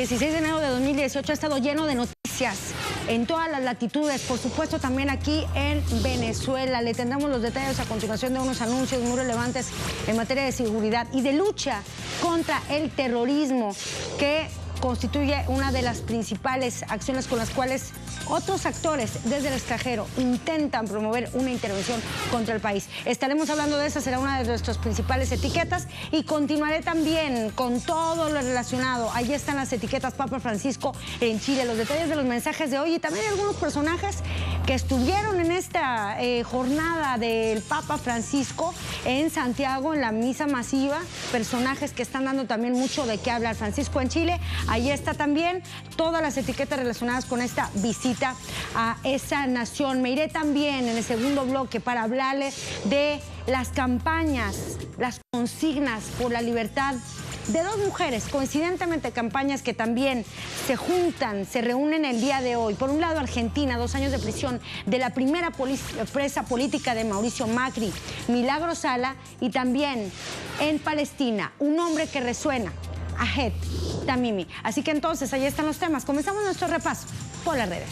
16 de enero de 2018 ha estado lleno de noticias en todas las latitudes, por supuesto también aquí en Venezuela. Le tendremos los detalles a continuación de unos anuncios muy relevantes en materia de seguridad y de lucha contra el terrorismo, que constituye una de las principales acciones con las cuales otros actores desde el extranjero intentan promover una intervención contra el país. Estaremos hablando de esa, será una de nuestras principales etiquetas, y continuaré también con todo lo relacionado. Allí están las etiquetas Papa Francisco en Chile, los detalles de los mensajes de hoy y también algunos personajes que estuvieron en esta jornada del Papa Francisco en Santiago, en la misa masiva, personajes que están dando también mucho de qué hablar. Francisco en Chile, ahí está también todas las etiquetas relacionadas con esta visita a esa nación. Me iré también en el segundo bloque para hablarles de las campañas, las consignas por la libertad de dos mujeres, coincidentemente campañas que también se juntan, se reúnen el día de hoy. Por un lado, Argentina, 2 años de prisión de la primera presa política de Mauricio Macri, Milagro Sala, y también en Palestina, un hombre que resuena, Ahed Tamimi. Así que entonces, ahí están los temas. Comenzamos nuestro repaso por las redes.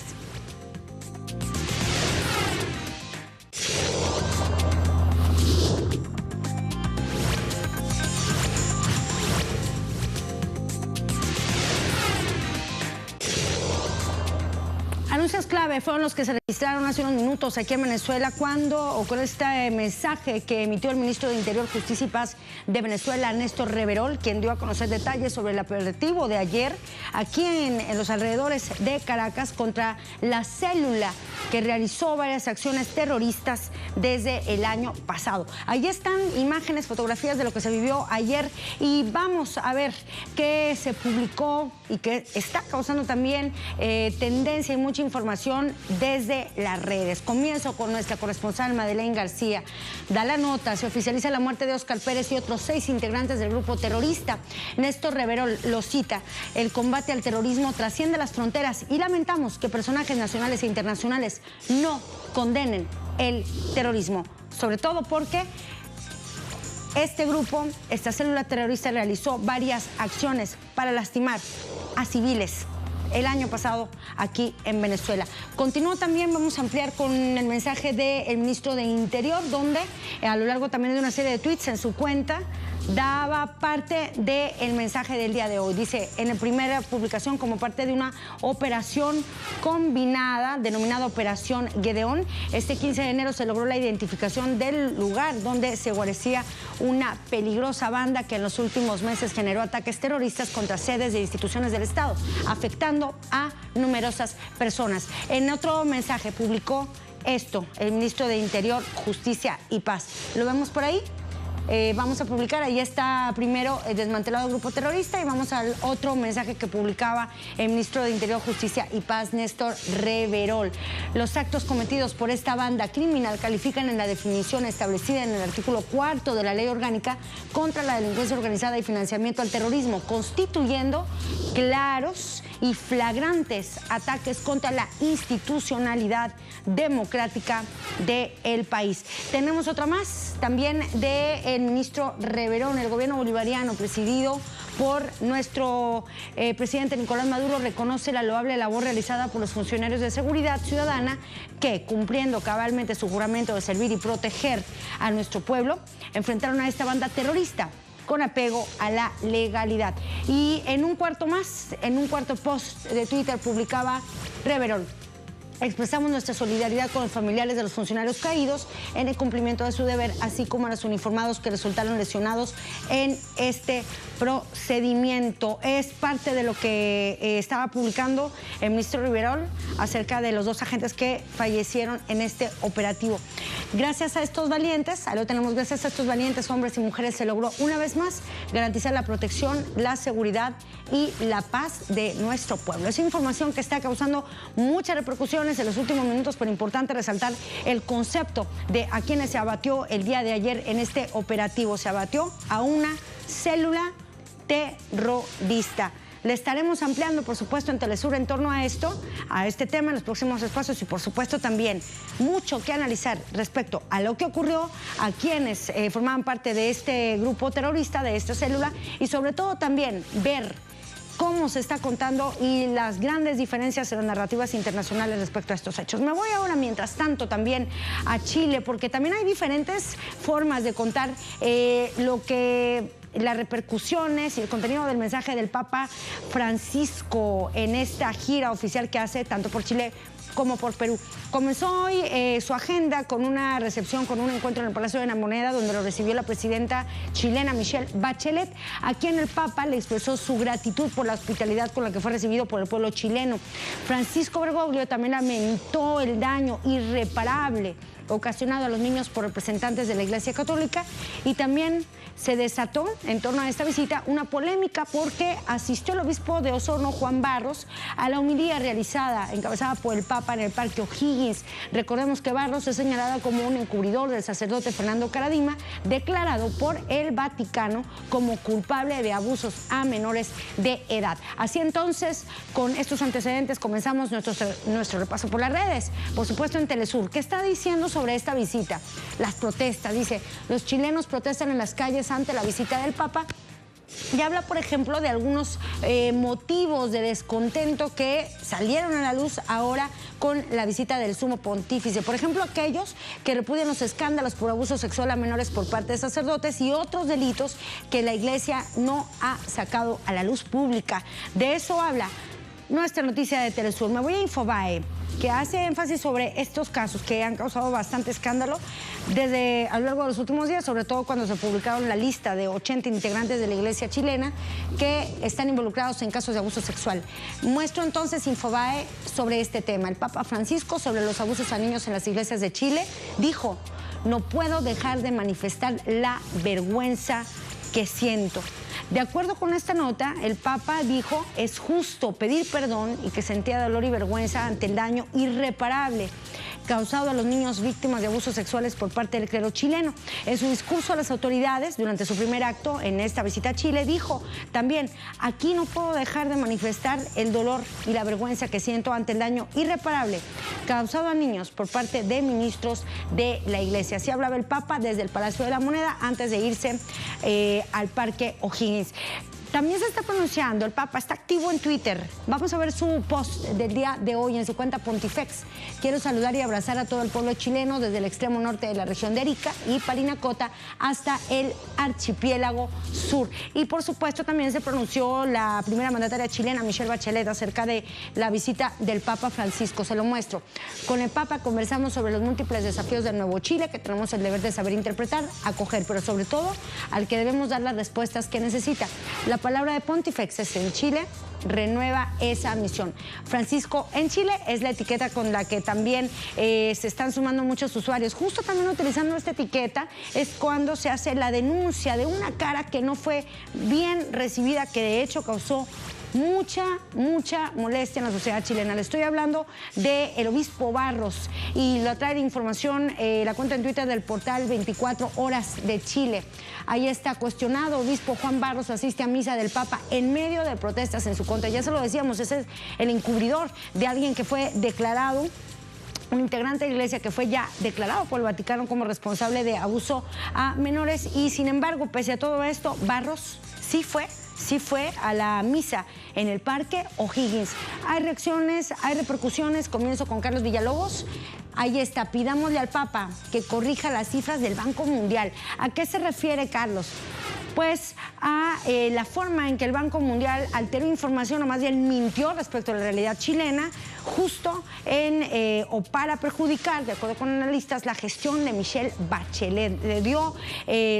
Anuncios clave fueron los que se registraron hace unos minutos aquí en Venezuela cuando ocurrió este mensaje que emitió el ministro de Interior, Justicia y Paz de Venezuela, Néstor Reverol, quien dio a conocer detalles sobre el operativo de ayer aquí en los alrededores de Caracas contra la célula que realizó varias acciones terroristas desde el año pasado. Ahí están imágenes, fotografías de lo que se vivió ayer, y vamos a ver qué se publicó y que está causando también tendencia y mucha información desde las redes. Comienzo con nuestra corresponsal Madeleine García. Da la nota, se oficializa la muerte de Óscar Pérez y otros 6 integrantes del grupo terrorista. Néstor Reverol lo cita: el combate al terrorismo trasciende las fronteras y lamentamos que personajes nacionales e internacionales no condenen el terrorismo, sobre todo porque este grupo, esta célula terrorista, realizó varias acciones para lastimar a civiles el año pasado aquí en Venezuela. Continúo también, vamos a ampliar con el mensaje del ministro de Interior, donde a lo largo también de una serie de tweets en su cuenta daba parte del mensaje del día de hoy. Dice, en la primera publicación, como parte de una operación combinada denominada Operación Gedeón, este 15 de enero se logró la identificación del lugar donde se guarecía una peligrosa banda que en los últimos meses generó ataques terroristas contra sedes de instituciones del Estado, afectando a numerosas personas. En otro mensaje publicó esto el ministro de Interior, Justicia y Paz. ¿Lo vemos por ahí? Vamos a publicar, ahí está primero desmantelado el grupo terrorista, y vamos al otro mensaje que publicaba el ministro de Interior, Justicia y Paz, Néstor Reverol. Los actos cometidos por esta banda criminal califican en la definición establecida en el artículo 4 de la Ley Orgánica contra la Delincuencia Organizada y Financiamiento al Terrorismo, constituyendo claros y flagrantes ataques contra la institucionalidad democrática del país. Tenemos otra más, también del ministro Reverol. El gobierno bolivariano, presidido por nuestro presidente Nicolás Maduro, reconoce la loable labor realizada por los funcionarios de seguridad ciudadana que, cumpliendo cabalmente su juramento de servir y proteger a nuestro pueblo, enfrentaron a esta banda terrorista con apego a la legalidad. Y en un cuarto post de Twitter publicaba Reverol: expresamos nuestra solidaridad con los familiares de los funcionarios caídos en el cumplimiento de su deber, así como a los uniformados que resultaron lesionados en este procedimiento. Es parte de lo que estaba publicando el ministro Reverol acerca de los 2 agentes que fallecieron en este operativo. Gracias a estos valientes, ahí lo tenemos, gracias a estos valientes hombres y mujeres se logró una vez más garantizar la protección, la seguridad y la paz de nuestro pueblo. Es información que está causando muchas repercusiones en los últimos minutos, pero importante resaltar el concepto de a quienes se abatió el día de ayer en este operativo. Se abatió a una célula terrorista. Le estaremos ampliando, por supuesto, en Telesur en torno a esto, a este tema en los próximos espacios, y por supuesto también mucho que analizar respecto a lo que ocurrió, a quienes formaban parte de este grupo terrorista, de esta célula, y sobre todo también ver cómo se está contando y las grandes diferencias en las narrativas internacionales respecto a estos hechos. Me voy ahora, mientras tanto, también a Chile, porque también hay diferentes formas de contar las repercusiones y el contenido del mensaje del Papa Francisco en esta gira oficial que hace tanto por Chile como por Perú. Comenzó hoy su agenda con una recepción, con un encuentro en el Palacio de la Moneda, donde lo recibió la presidenta chilena Michelle Bachelet, a quien el Papa le expresó su gratitud por la hospitalidad con la que fue recibido por el pueblo chileno. Francisco Bergoglio también lamentó el daño irreparable ocasionado a los niños por representantes de la Iglesia Católica, y también se desató en torno a esta visita una polémica porque asistió el obispo de Osorno, Juan Barros, a la homilía realizada, encabezada por el Papa en el Parque O'Higgins. Recordemos que Barros es señalada como un encubridor del sacerdote Fernando Caradima, declarado por el Vaticano como culpable de abusos a menores de edad. Así entonces, con estos antecedentes comenzamos nuestro repaso por las redes. Por supuesto en Telesur. ¿Qué está diciendo sobre esta visita? Las protestas, dice, los chilenos protestan en las calles ante la visita del Papa. Y habla, por ejemplo, de algunos motivos de descontento que salieron a la luz ahora con la visita del sumo pontífice. Por ejemplo, aquellos que repudian los escándalos por abuso sexual a menores por parte de sacerdotes y otros delitos que la Iglesia no ha sacado a la luz pública. De eso habla nuestra noticia de Telesur. Me voy a Infobae, que hace énfasis sobre estos casos que han causado bastante escándalo a lo largo de los últimos días, sobre todo cuando se publicaron la lista de 80 integrantes de la Iglesia chilena que están involucrados en casos de abuso sexual. Muestro entonces Infobae sobre este tema. El Papa Francisco, sobre los abusos a niños en las iglesias de Chile, dijo: no puedo dejar de manifestar la vergüenza que siento. De acuerdo con esta nota, el Papa dijo: es justo pedir perdón y que sentía dolor y vergüenza ante el daño irreparable causado a los niños víctimas de abusos sexuales por parte del clero chileno. En su discurso a las autoridades, durante su primer acto en esta visita a Chile, dijo también: aquí no puedo dejar de manifestar el dolor y la vergüenza que siento ante el daño irreparable causado a niños por parte de ministros de la Iglesia. Así hablaba el Papa desde el Palacio de la Moneda antes de irse al Parque O'Higgins. También se está pronunciando, el Papa está activo en Twitter. Vamos a ver su post del día de hoy en su cuenta Pontifex. Quiero saludar y abrazar a todo el pueblo chileno desde el extremo norte de la región de Arica y Parinacota hasta el archipiélago sur. Y por supuesto también se pronunció la primera mandataria chilena, Michelle Bachelet, acerca de la visita del Papa Francisco. Se lo muestro. Con el Papa conversamos sobre los múltiples desafíos del nuevo Chile que tenemos el deber de saber interpretar, acoger, pero sobre todo al que debemos dar las respuestas que necesita. La palabra de Pontifex es: en Chile renueva esa misión. Francisco en Chile es la etiqueta con la que también se están sumando muchos usuarios. Justo también utilizando esta etiqueta es cuando se hace la denuncia de una cara que no fue bien recibida, que de hecho causó mucha molestia en la sociedad chilena. Le estoy hablando del obispo Barros, y lo trae de información la cuenta en Twitter del portal 24 Horas de Chile. Ahí está: cuestionado, obispo Juan Barros asiste a misa del Papa en medio de protestas en su contra. Ya se lo decíamos, ese es el encubridor de alguien que fue declarado, un integrante de la Iglesia que fue ya declarado por el Vaticano como responsable de abuso a menores. Y sin embargo, pese a todo esto, Barros sí fue a la misa en el Parque O'Higgins. Hay reacciones, hay repercusiones. Comienzo con Carlos Villalobos. Ahí está: pidámosle al Papa que corrija las cifras del Banco Mundial. ¿A qué se refiere, Carlos? Pues a la forma en que el Banco Mundial alteró información, o más bien mintió respecto a la realidad chilena, justo o para perjudicar, de acuerdo con analistas, la gestión de Michelle Bachelet. Le dio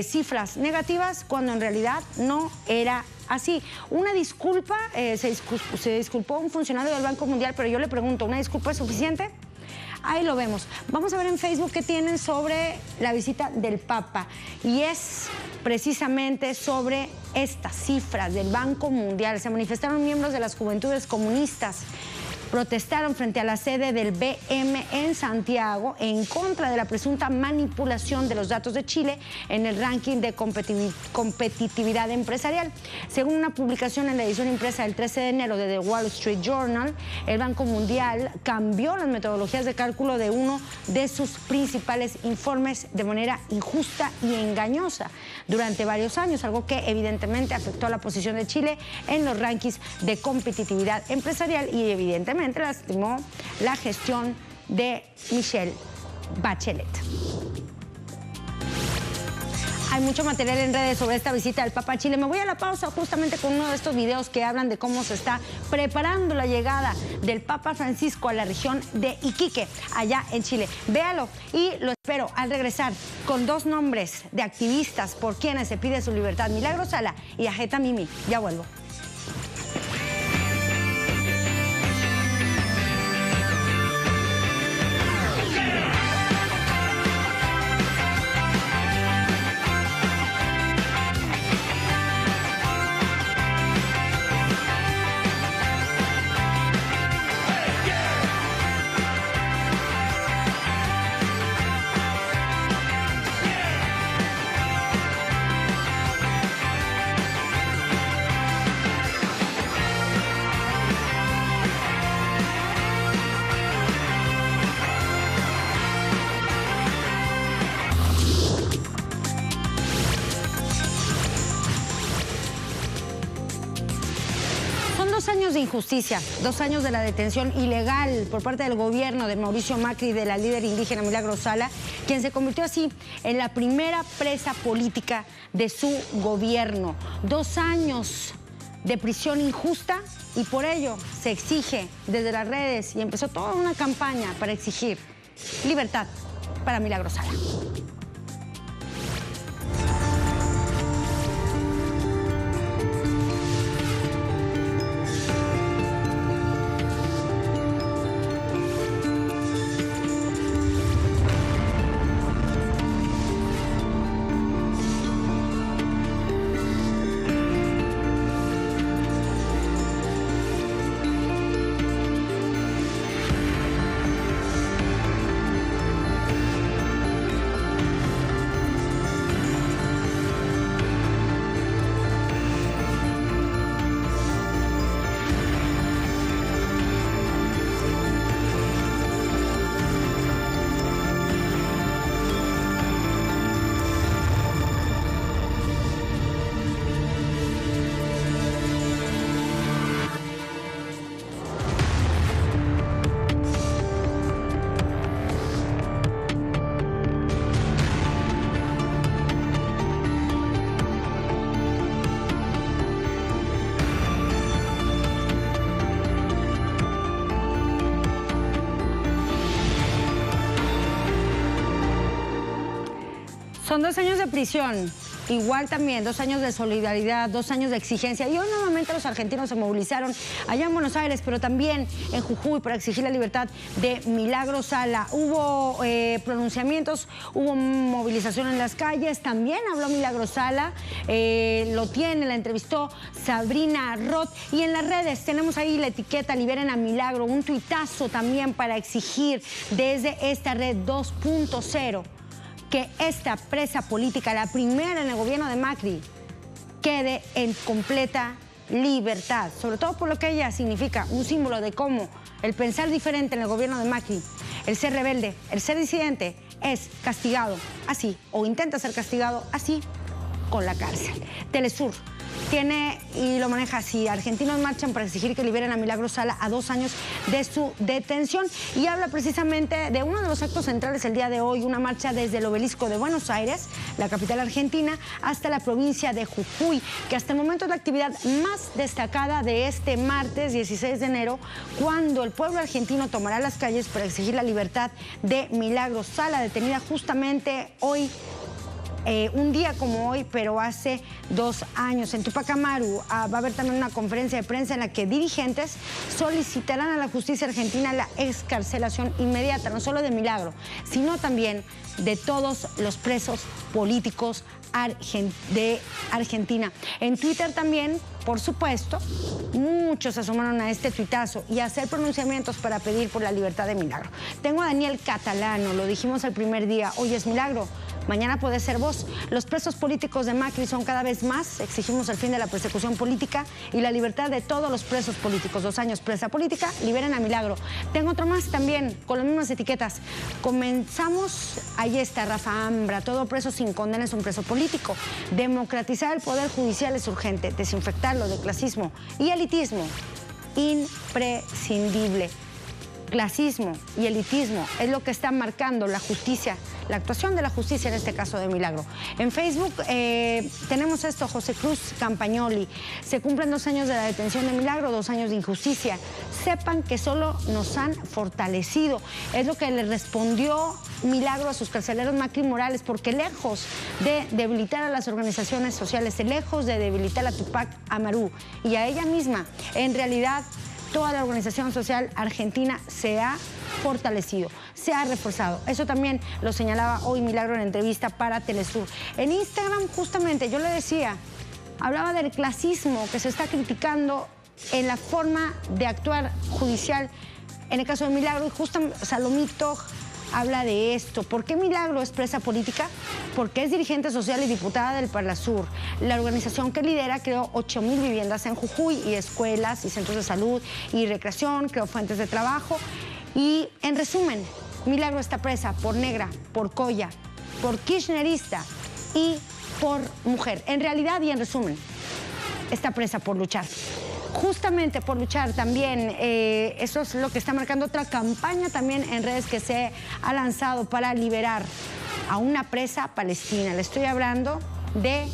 cifras negativas cuando en realidad no era así. Una disculpa, se disculpó un funcionario del Banco Mundial, pero yo le pregunto, ¿una disculpa es suficiente? Ahí lo vemos. Vamos a ver en Facebook qué tienen sobre la visita del Papa. Y es precisamente sobre estas cifras del Banco Mundial. Se manifestaron miembros de las Juventudes Comunistas protestaron frente a la sede del BM en Santiago en contra de la presunta manipulación de los datos de Chile en el ranking de competitividad empresarial. Según una publicación en la edición impresa del 13 de enero de The Wall Street Journal, el Banco Mundial cambió las metodologías de cálculo de uno de sus principales informes de manera injusta y engañosa durante varios años, algo que evidentemente afectó a la posición de Chile en los rankings de competitividad empresarial y evidentemente lastimó la gestión de Michelle Bachelet. Hay mucho material en redes sobre esta visita del Papa a Chile. Me voy a la pausa justamente con uno de estos videos que hablan de cómo se está preparando la llegada del Papa Francisco a la región de Iquique, allá en Chile. Véalo y lo espero al regresar con dos nombres de activistas por quienes se pide su libertad: Milagros Sala y Ajeta Mimi. Ya vuelvo. De injusticia, 2 años de la detención ilegal por parte del gobierno de Mauricio Macri y de la líder indígena Milagros Sala, quien se convirtió así en la primera presa política de su gobierno. 2 años de prisión injusta y por ello se exige desde las redes y empezó toda una campaña para exigir libertad para Milagros Sala. Son 2 años de prisión, igual también 2 años de solidaridad, 2 años de exigencia. Y hoy nuevamente los argentinos se movilizaron allá en Buenos Aires, pero también en Jujuy para exigir la libertad de Milagros Sala. Hubo pronunciamientos, hubo movilización en las calles, también habló Milagros Sala, la entrevistó Sabrina Roth. Y en las redes tenemos ahí la etiqueta Liberen a Milagro, un tuitazo también para exigir desde esta red 2.0 que esta presa política, la primera en el gobierno de Macri, quede en completa libertad, sobre todo por lo que ella significa, un símbolo de cómo el pensar diferente en el gobierno de Macri, el ser rebelde, el ser disidente, es castigado así, o intenta ser castigado así, con la cárcel. Telesur tiene y lo maneja así: argentinos marchan para exigir que liberen a Milagros Sala a 2 años de su detención, y habla precisamente de uno de los actos centrales el día de hoy, una marcha desde el obelisco de Buenos Aires, la capital argentina, hasta la provincia de Jujuy, que hasta el momento es la actividad más destacada de este martes 16 de enero, cuando el pueblo argentino tomará las calles para exigir la libertad de Milagros Sala, detenida justamente hoy, un día como hoy, pero hace 2 años. En Tupac Amaru va a haber también una conferencia de prensa en la que dirigentes solicitarán a la justicia argentina la excarcelación inmediata, no solo de Milagro, sino también de todos los presos políticos de Argentina. En Twitter también por supuesto, muchos se asomaron a este tuitazo y a hacer pronunciamientos para pedir por la libertad de Milagro. Tengo a Daniel Catalano, lo dijimos el primer día, hoy es Milagro, mañana puede ser vos. Los presos políticos de Macri son cada vez más, exigimos el fin de la persecución política y la libertad de todos los presos políticos. 2 años presa política, liberen a Milagro. Tengo otro más también, con las mismas etiquetas. Comenzamos, ahí está Rafa Ambra, todo preso sin condena es un preso político. Democratizar el poder judicial es urgente, desinfectarlo de clasismo y elitismo, imprescindible. Clasismo y elitismo es lo que está marcando la justicia, la actuación de la justicia en este caso de Milagro. En Facebook tenemos esto, José Cruz Campagnoli. Se cumplen 2 años de la detención de Milagro, 2 años de injusticia. Sepan que solo nos han fortalecido. Es lo que le respondió Milagro a sus carceleros Macri Morales, porque lejos de debilitar a las organizaciones sociales, lejos de debilitar a Tupac Amaru y a ella misma, en realidad toda la organización social argentina se ha fortalecido, se ha reforzado. Eso también lo señalaba hoy Milagro en entrevista para Telesur. En Instagram, justamente, yo le decía, hablaba del clasismo que se está criticando en la forma de actuar judicial en el caso de Milagro, y justamente Salomito habla de esto. ¿Por qué Milagro es presa política? Porque es dirigente social y diputada del Parlasur. La organización que lidera creó 8,000 viviendas en Jujuy y escuelas y centros de salud y recreación, creó fuentes de trabajo. Y en resumen, Milagro está presa por negra, por colla, por kirchnerista y por mujer. En realidad y en resumen, está presa por luchar. Justamente por luchar también, eso es lo que está marcando otra campaña también en redes que se ha lanzado para liberar a una presa palestina. Le estoy hablando de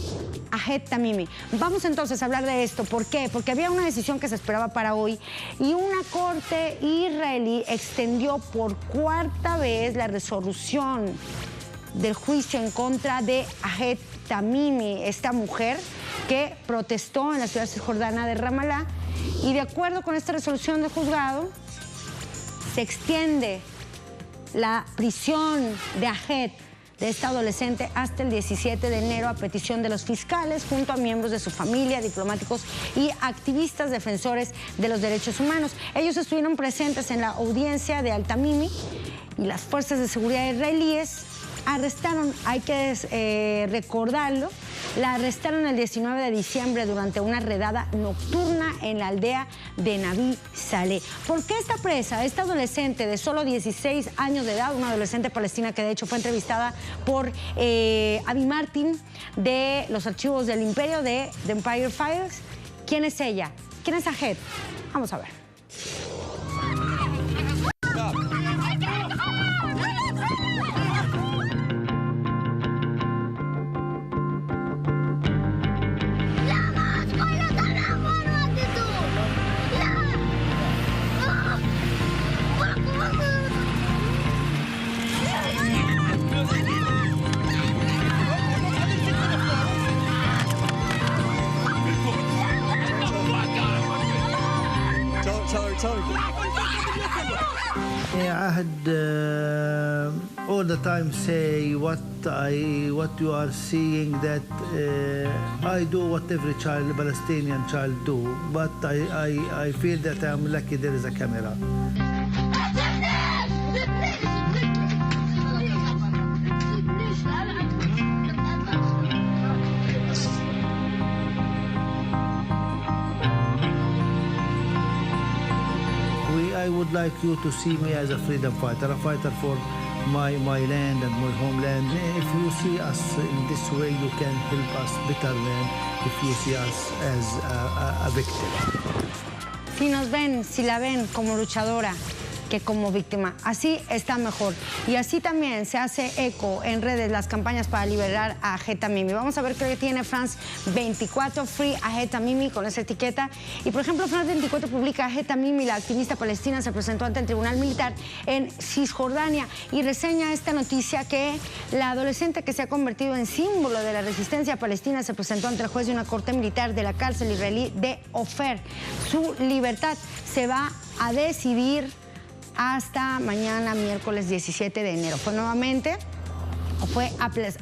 Ahed Tamimi. Vamos entonces a hablar de esto. ¿Por qué? Porque había una decisión que se esperaba para hoy y una corte israelí extendió por 4ª vez la resolución del juicio en contra de Ahed Tamimi, esta mujer que protestó en la ciudad cisjordana de Ramallah, y de acuerdo con esta resolución del juzgado se extiende la prisión de Ahed, de esta adolescente, hasta el 17 de enero a petición de los fiscales junto a miembros de su familia, diplomáticos y activistas defensores de los derechos humanos. Ellos estuvieron presentes en la audiencia de Al-Tamimi y las fuerzas de seguridad israelíes arrestaron, hay que recordarlo, la arrestaron el 19 de diciembre durante una redada nocturna en la aldea de Naví Saleh. ¿Por qué esta presa, esta adolescente de solo 16 años de edad, una adolescente palestina que de hecho fue entrevistada por Abby Martin de los archivos del Imperio de The Empire Files? ¿Quién es ella? ¿Quién es Ahed? Vamos a ver. Ahed all the time say what you are seeing, that I do what every child, Palestinian child do, but I feel that I'm lucky there is a camera. I would like you to see me as a freedom fighter, a fighter for my land and my homeland. If you see us in this way, you can help us better than if you see us as a victim. Si nos ven, si la ven como luchadora, que como víctima. Así está mejor. Y así también se hace eco en redes las campañas para liberar a Ahed Tamimi. Vamos a ver qué tiene France 24, Free Ahed Tamimi, con esa etiqueta. Y por ejemplo, France 24 publica: Ahed Tamimi, la activista palestina, se presentó ante el Tribunal Militar en Cisjordania, y reseña esta noticia que la adolescente que se ha convertido en símbolo de la resistencia palestina se presentó ante el juez de una corte militar de la cárcel israelí de Ofer. Su libertad se va a decidir hasta mañana, miércoles 17 de enero. Fue nuevamente fue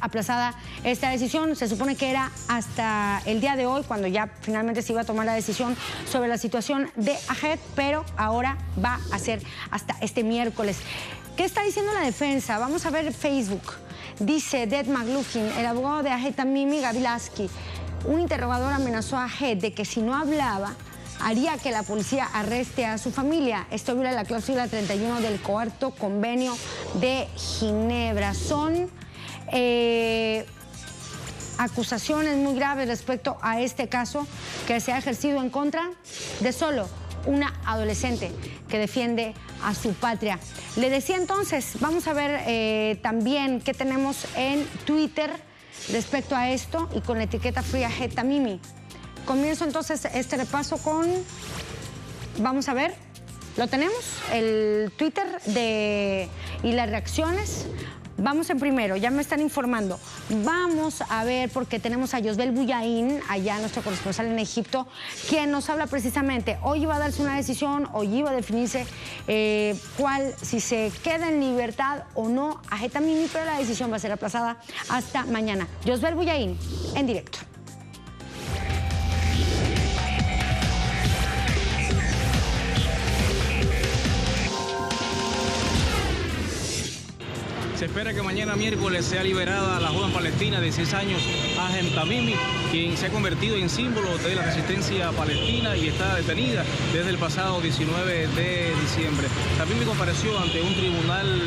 aplazada esta decisión. Se supone que era hasta el día de hoy cuando ya finalmente se iba a tomar la decisión sobre la situación de Ahed, pero ahora va a ser hasta este miércoles. ¿Qué está diciendo la defensa? Vamos a ver Facebook. Dice Ded McLaughlin, el abogado de Ahed Tamimi, Gavilaski. Un interrogador amenazó a Ahed de que si no hablaba, haría que la policía arreste a su familia. Esto viola la cláusula 31 del Cuarto Convenio de Ginebra. Son acusaciones muy graves respecto a este caso que se ha ejercido en contra de solo una adolescente que defiende a su patria. Le decía entonces, vamos a ver también qué tenemos en Twitter respecto a esto y con la etiqueta Free Ahed Tamimi. Comienzo entonces este repaso con, vamos a ver, lo tenemos, el Twitter y las reacciones. Vamos en primero, ya me están informando. Vamos a ver, porque tenemos a Yosbel Buyain, allá nuestro corresponsal en Egipto, quien nos habla precisamente. Hoy iba a darse una decisión, hoy iba a definirse si se queda en libertad o no a Ahed Tamimi, pero la decisión va a ser aplazada hasta mañana. Yosbel Buyain, en directo. Se espera que mañana miércoles sea liberada la joven palestina de 16 años, Ahed Tamimi, quien se ha convertido en símbolo de la resistencia palestina y está detenida desde el pasado 19 de diciembre. Tamimi compareció ante un tribunal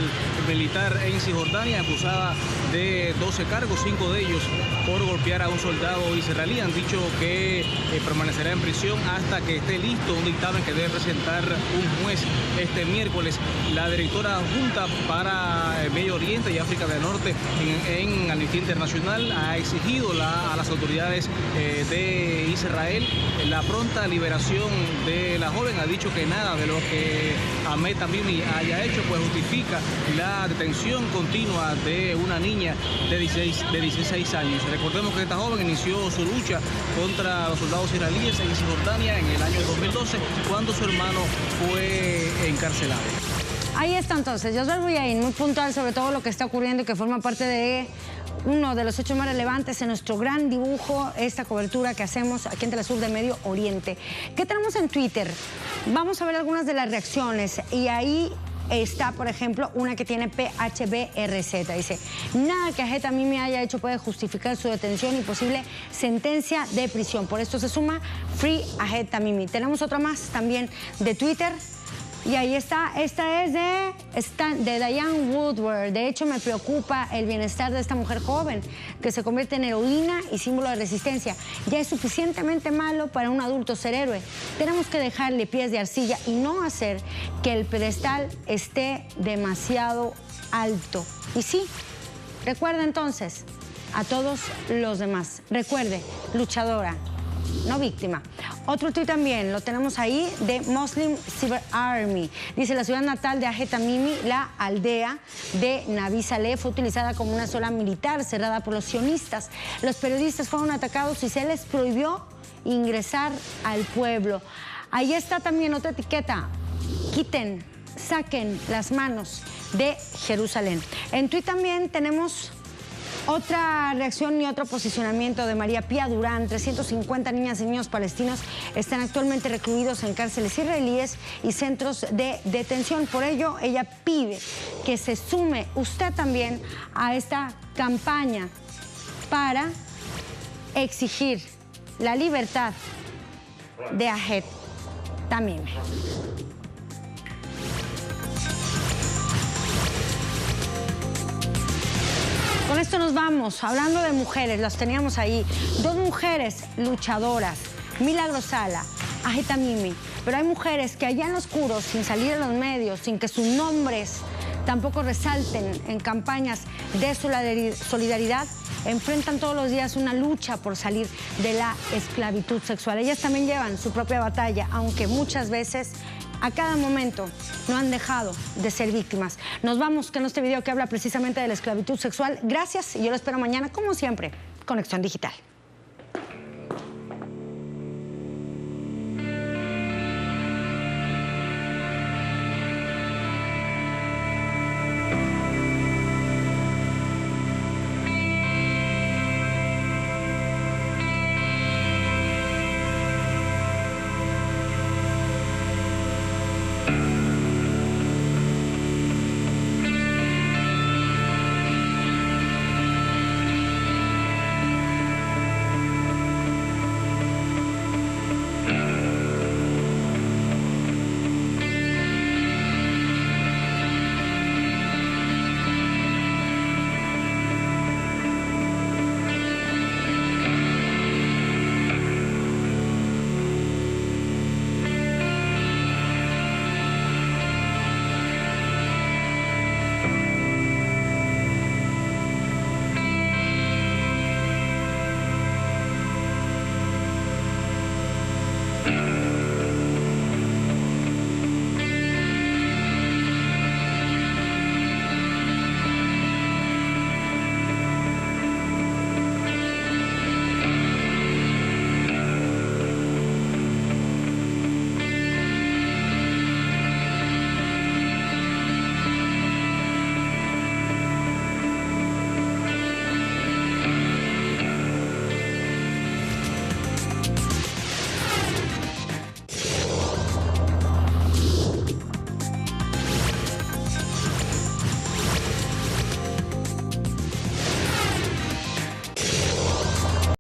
militar en Cisjordania acusada de 12 cargos, 5 de ellos por golpear a un soldado israelí. Han dicho que permanecerá en prisión hasta que esté listo un dictamen que debe presentar un juez este miércoles. La directora adjunta para Medio Oriente y África del Norte en Amnistía Internacional ha exigido a las autoridades de Israel la pronta liberación de la joven. Ha dicho que nada de lo que Ahed Tamimi haya hecho pues justifica la detención continua de una niña de 16 años. Recordemos que esta joven inició su lucha contra los soldados israelíes en Cisjordania en el año 2012 cuando su hermano fue encarcelado. Ahí está entonces, Yosbel Buyain, muy puntual sobre todo lo que está ocurriendo y que forma parte de uno de los hechos más relevantes en nuestro gran dibujo, esta cobertura que hacemos aquí en Telesur de Medio Oriente. ¿Qué tenemos en Twitter? Vamos a ver algunas de las reacciones y ahí está, por ejemplo, una que tiene PHBRZ. Dice, nada que Ahed Tamimi haya hecho puede justificar su detención y posible sentencia de prisión. Por esto se suma Free Ahed Tamimi. Tenemos otra más también de Twitter. Y ahí está, esta es de Diane Woodward. De hecho, me preocupa el bienestar de esta mujer joven que se convierte en heroína y símbolo de resistencia. Ya es suficientemente malo para un adulto ser héroe. Tenemos que dejarle pies de arcilla y no hacer que el pedestal esté demasiado alto. Y sí, recuerda entonces a todos los demás. Recuerde, luchadora, no víctima. Otro tuit también, lo tenemos ahí, de Muslim Cyber Army. Dice, la ciudad natal de Ahed Tamimi, la aldea de Nabi Saleh, fue utilizada como una zona militar cerrada por los sionistas. Los periodistas fueron atacados y se les prohibió ingresar al pueblo. Ahí está también otra etiqueta, quiten, saquen las manos de Jerusalén. En tuit también tenemos otra reacción y otro posicionamiento de María Pía Durán. 350 niñas y niños palestinos están actualmente recluidos en cárceles israelíes y centros de detención. Por ello, ella pide que se sume usted también a esta campaña para exigir la libertad de Ahed Tamimi. Con esto nos vamos, hablando de mujeres, las teníamos ahí, 2 mujeres luchadoras, Milagro Sala, Ahed Tamimi, pero hay mujeres que allá en lo oscuro, sin salir a los medios, sin que sus nombres tampoco resalten en campañas de solidaridad, enfrentan todos los días una lucha por salir de la esclavitud sexual. Ellas también llevan su propia batalla, aunque muchas veces a cada momento no han dejado de ser víctimas. Nos vamos con este video que habla precisamente de la esclavitud sexual. Gracias y yo lo espero mañana, como siempre, Conexión Digital.